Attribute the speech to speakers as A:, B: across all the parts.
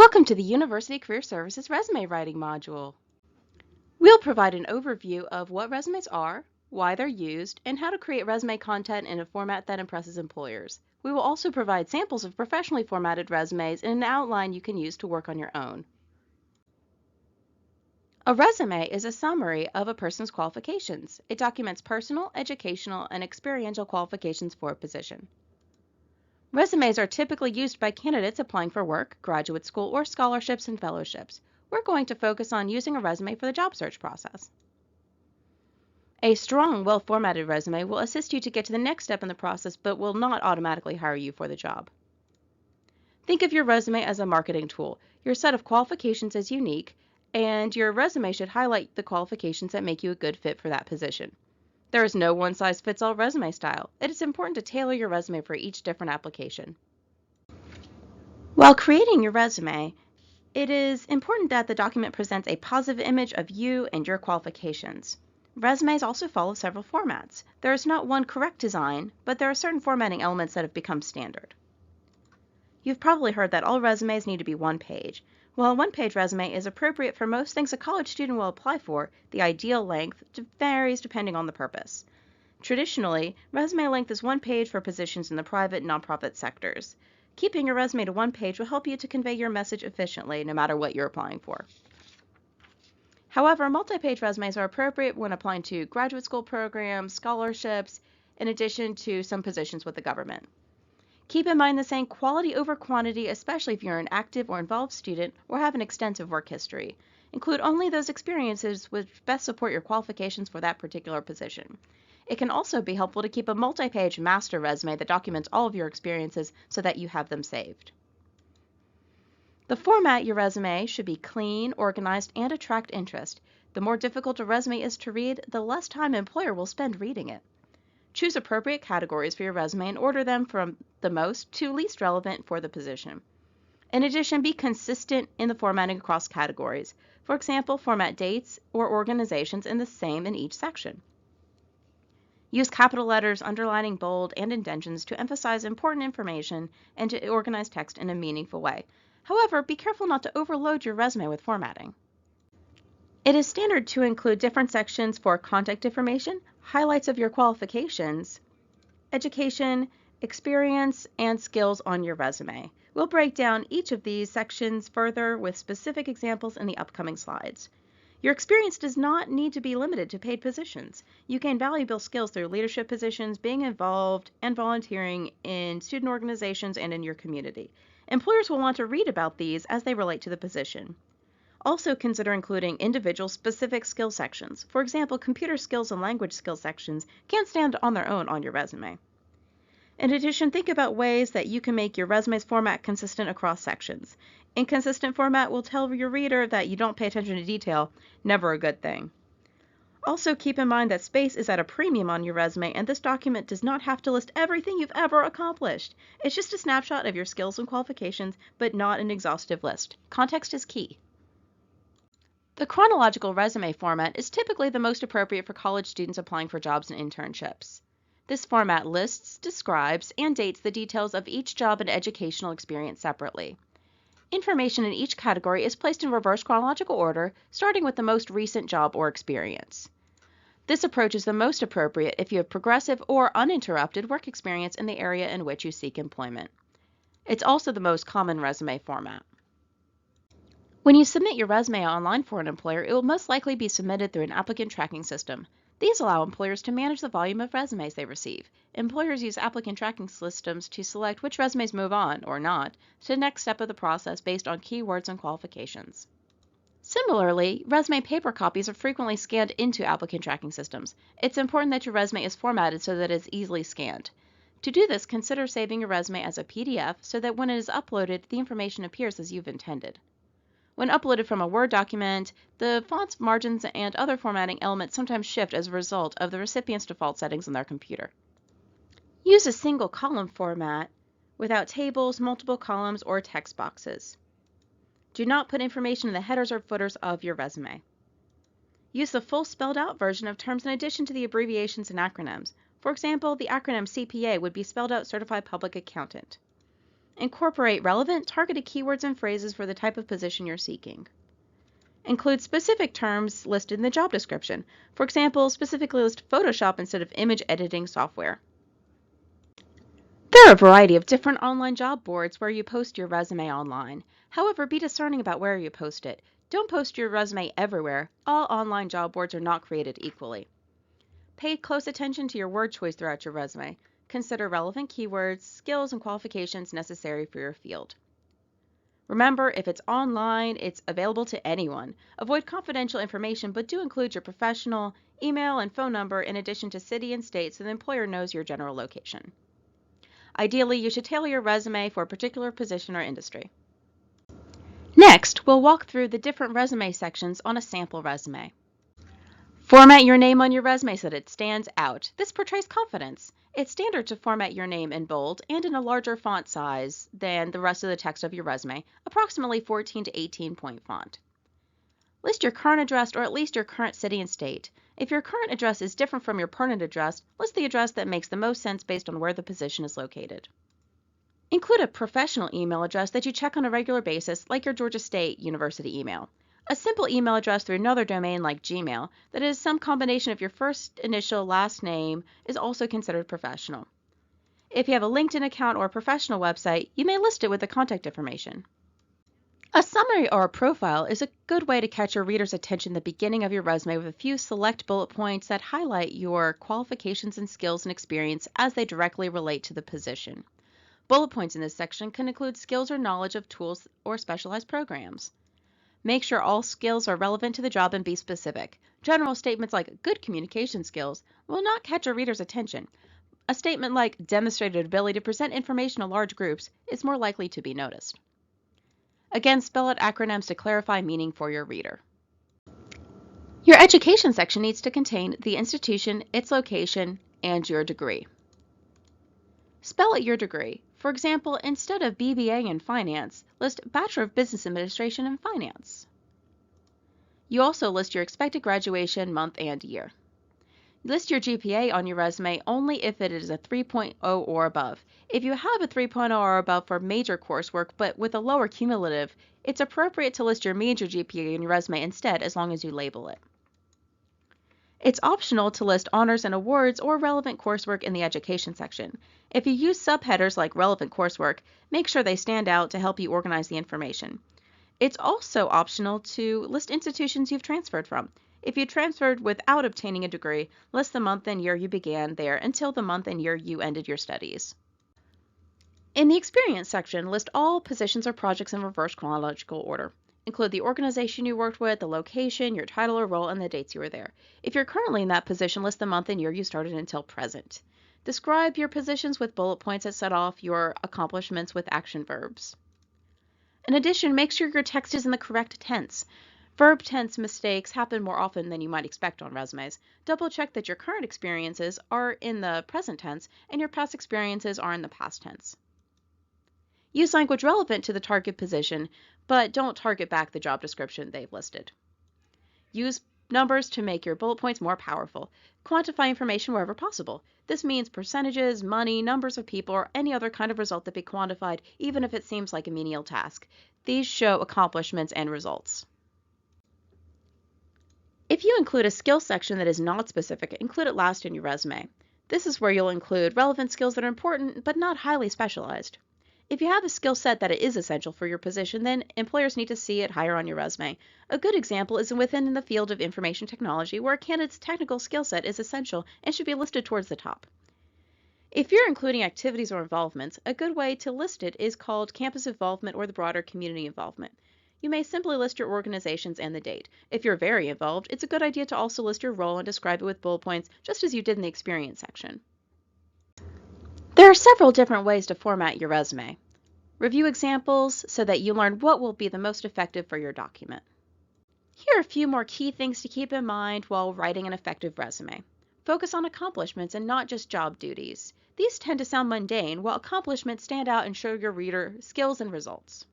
A: Welcome to the University Career Services Resume Writing module. We'll provide an overview of what resumes are, why they're used, and how to create resume content in a format that impresses employers. We will also provide samples of professionally formatted resumes and an outline you can use to work on your own. A resume is a summary of a person's qualifications. It documents personal, educational, and experiential qualifications for a position. Resumes are typically used by candidates applying for work, graduate school, or scholarships and fellowships. We're going to focus on using a resume for the job search process. A strong, well-formatted resume will assist you to get to the next step in the process, but will not automatically hire you for the job. Think of your resume as a marketing tool. Your set of qualifications is unique, and your resume should highlight the qualifications that make you a good fit for that position. There is no one-size-fits-all resume style. It is important to tailor your resume for each different application. While creating your resume, it is important that the document presents a positive image of you and your qualifications. Resumes also follow several formats. There is not one correct design, but there are certain formatting elements that have become standard. You've probably heard that all resumes need to be one page. While a one-page resume is appropriate for most things a college student will apply for, the ideal length varies depending on the purpose. Traditionally, resume length is one page for positions in the private and nonprofit sectors. Keeping your resume to one page will help you to convey your message efficiently no matter what you're applying for. However, multi-page resumes are appropriate when applying to graduate school programs, scholarships, in addition to some positions with the government. Keep in mind the saying quality over quantity, especially if you're an active or involved student or have an extensive work history. Include only those experiences which best support your qualifications for that particular position. It can also be helpful to keep a multi-page master resume that documents all of your experiences so that you have them saved. The format your resume should be clean, organized, and attract interest. The more difficult a resume is to read, the less time an employer will spend reading it. Choose appropriate categories for your resume and order them from the most to least relevant for the position. In addition, be consistent in the formatting across categories. For example, format dates or organizations in the same in each section. Use capital letters, underlining, bold, and indentions to emphasize important information and to organize text in a meaningful way. However, be careful not to overload your resume with formatting. It is standard to include different sections for contact information, highlights of your qualifications, education, experience, and skills on your resume. We'll break down each of these sections further with specific examples in the upcoming slides. Your experience does not need to be limited to paid positions. You gain valuable skills through leadership positions, being involved, and volunteering in student organizations and in your community. Employers will want to read about these as they relate to the position. Also consider including individual specific skill sections. For example, computer skills and language skills sections can't stand on their own on your resume. In addition, think about ways that you can make your resume's format consistent across sections. Inconsistent format will tell your reader that you don't pay attention to detail, never a good thing. Also, keep in mind that space is at a premium on your resume, and this document does not have to list everything you've ever accomplished. It's just a snapshot of your skills and qualifications, but not an exhaustive list. Context is key. The chronological resume format is typically the most appropriate for college students applying for jobs and internships. This format lists, describes, and dates the details of each job and educational experience separately. Information in each category is placed in reverse chronological order, starting with the most recent job or experience. This approach is the most appropriate if you have progressive or uninterrupted work experience in the area in which you seek employment. It's also the most common resume format. When you submit your resume online for an employer, it will most likely be submitted through an applicant tracking system. These allow employers to manage the volume of resumes they receive. Employers use applicant tracking systems to select which resumes move on, or not, to the next step of the process based on keywords and qualifications. Similarly, resume paper copies are frequently scanned into applicant tracking systems. It's important that your resume is formatted so that it is easily scanned. To do this, consider saving your resume as a PDF so that when it is uploaded, the information appears as you've intended. When uploaded from a Word document, the fonts, margins, and other formatting elements sometimes shift as a result of the recipient's default settings on their computer. Use a single column format without tables, multiple columns, or text boxes. Do not put information in the headers or footers of your resume. Use the full spelled out version of terms in addition to the abbreviations and acronyms. For example, the acronym CPA would be spelled out Certified Public Accountant. Incorporate relevant, targeted keywords and phrases for the type of position you're seeking. Include specific terms listed in the job description. For example, specifically list Photoshop instead of image editing software. There are a variety of different online job boards where you post your resume online. However, be discerning about where you post it. Don't post your resume everywhere. All online job boards are not created equally. Pay close attention to your word choice throughout your resume. Consider relevant keywords, skills, and qualifications necessary for your field. Remember, if it's online, it's available to anyone. Avoid confidential information, but do include your professional email and phone number in addition to city and state so the employer knows your general location. Ideally, you should tailor your resume for a particular position or industry. Next, we'll walk through the different resume sections on a sample resume. Format your name on your resume so that it stands out. This portrays confidence. It's standard to format your name in bold and in a larger font size than the rest of the text of your resume, approximately 14 to 18 point font. List your current address or at least your current city and state. If your current address is different from your permanent address, list the address that makes the most sense based on where the position is located. Include a professional email address that you check on a regular basis, like your Georgia State University email. A simple email address through another domain like Gmail that is some combination of your first initial last name is also considered professional. If you have a LinkedIn account or a professional website, you may list it with the contact information. A summary or a profile is a good way to catch your reader's attention at the beginning of your resume with a few select bullet points that highlight your qualifications and skills and experience as they directly relate to the position. Bullet points in this section can include skills or knowledge of tools or specialized programs. Make sure all skills are relevant to the job and be specific. General statements like good communication skills will not catch a reader's attention. A statement like demonstrated ability to present information to large groups is more likely to be noticed. Again, spell out acronyms to clarify meaning for your reader. Your education section needs to contain the institution, its location, and your degree. Spell out your degree. For example, instead of BBA in Finance, list Bachelor of Business Administration in Finance. You also list your expected graduation month and year. List your GPA on your resume only if it is a 3.0 or above. If you have a 3.0 or above for major coursework but with a lower cumulative, it's appropriate to list your major GPA on your resume instead as long as you label it. It's optional to list honors and awards or relevant coursework in the education section. If you use subheaders like relevant coursework, make sure they stand out to help you organize the information. It's also optional to list institutions you've transferred from. If you transferred without obtaining a degree, list the month and year you began there until the month and year you ended your studies. In the experience section, list all positions or projects in reverse chronological order. Include the organization you worked with, the location, your title or role, and the dates you were there. If you're currently in that position, list the month and year you started until present. Describe your positions with bullet points that set off your accomplishments with action verbs. In addition, make sure your text is in the correct tense. Verb tense mistakes happen more often than you might expect on resumes. Double check that your current experiences are in the present tense and your past experiences are in the past tense. Use language relevant to the target position, but don't target back the job description they've listed. Use numbers to make your bullet points more powerful. Quantify information wherever possible. This means percentages, money, numbers of people, or any other kind of result that be quantified, even if it seems like a menial task. These show accomplishments and results. If you include a skill section that is not specific, include it last in your resume. This is where you'll include relevant skills that are important but not highly specialized. If you have a skill set that is essential for your position, then employers need to see it higher on your resume. A good example is within the field of information technology, where a candidate's technical skill set is essential and should be listed towards the top. If you're including activities or involvements, a good way to list it is called campus involvement or the broader community involvement. You may simply list your organizations and the date. If you're very involved, it's a good idea to also list your role and describe it with bullet points, just as you did in the experience section. There are several different ways to format your resume. Review examples so that you learn what will be the most effective for your document. Here are a few more key things to keep in mind while writing an effective resume. Focus on accomplishments and not just job duties. These tend to sound mundane, while accomplishments stand out and show your reader skills and results.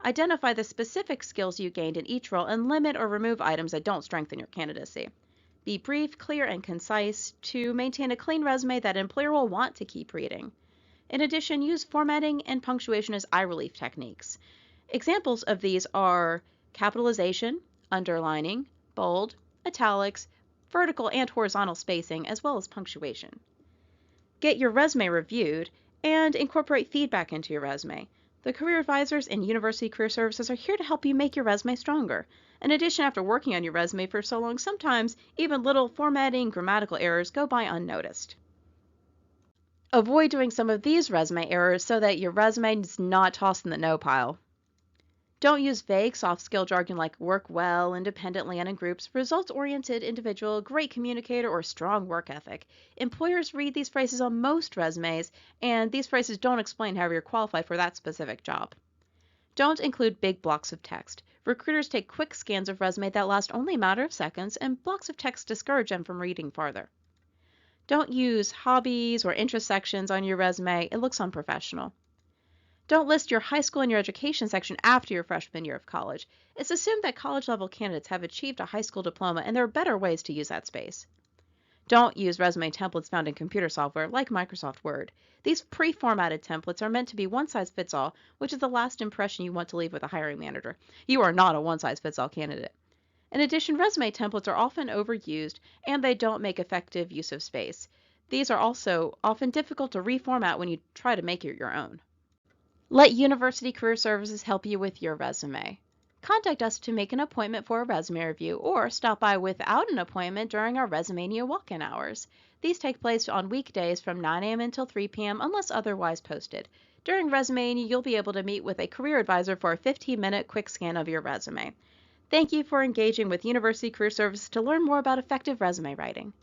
A: Identify the specific skills you gained in each role and limit or remove items that don't strengthen your candidacy. Be brief, clear, and concise to maintain a clean resume that an employer will want to keep reading. In addition, use formatting and punctuation as eye relief techniques. Examples of these are capitalization, underlining, bold, italics, vertical and horizontal spacing, as well as punctuation. Get your resume reviewed and incorporate feedback into your resume. The career advisors and University Career Services are here to help you make your resume stronger. In addition, after working on your resume for so long, sometimes even little formatting, grammatical errors go by unnoticed. Avoid doing some of these resume errors so that your resume is not tossed in the no pile. Don't use vague soft skill jargon like work well, independently, and in groups, results oriented individual, great communicator, or strong work ethic. Employers read these phrases on most resumes, and these phrases don't explain how you're qualified for that specific job. Don't include big blocks of text. Recruiters take quick scans of resume that last only a matter of seconds, and blocks of text discourage them from reading farther. Don't use hobbies or interest sections on your resume. It looks unprofessional. Don't list your high school and your education section after your freshman year of college. It's assumed that college-level candidates have achieved a high school diploma, and there are better ways to use that space. Don't use resume templates found in computer software like Microsoft Word. These pre-formatted templates are meant to be one-size-fits-all, which is the last impression you want to leave with a hiring manager. You are not a one-size-fits-all candidate. In addition, resume templates are often overused, and they don't make effective use of space. These are also often difficult to reformat when you try to make it your own. Let University Career Services help you with your resume. Contact us to make an appointment for a resume review or stop by without an appointment during our Resumania walk-in hours. These take place on weekdays from 9 a.m. until 3 p.m. unless otherwise posted. During Resumania, you'll be able to meet with a career advisor for a 15-minute quick scan of your resume. Thank you for engaging with University Career Services to learn more about effective resume writing.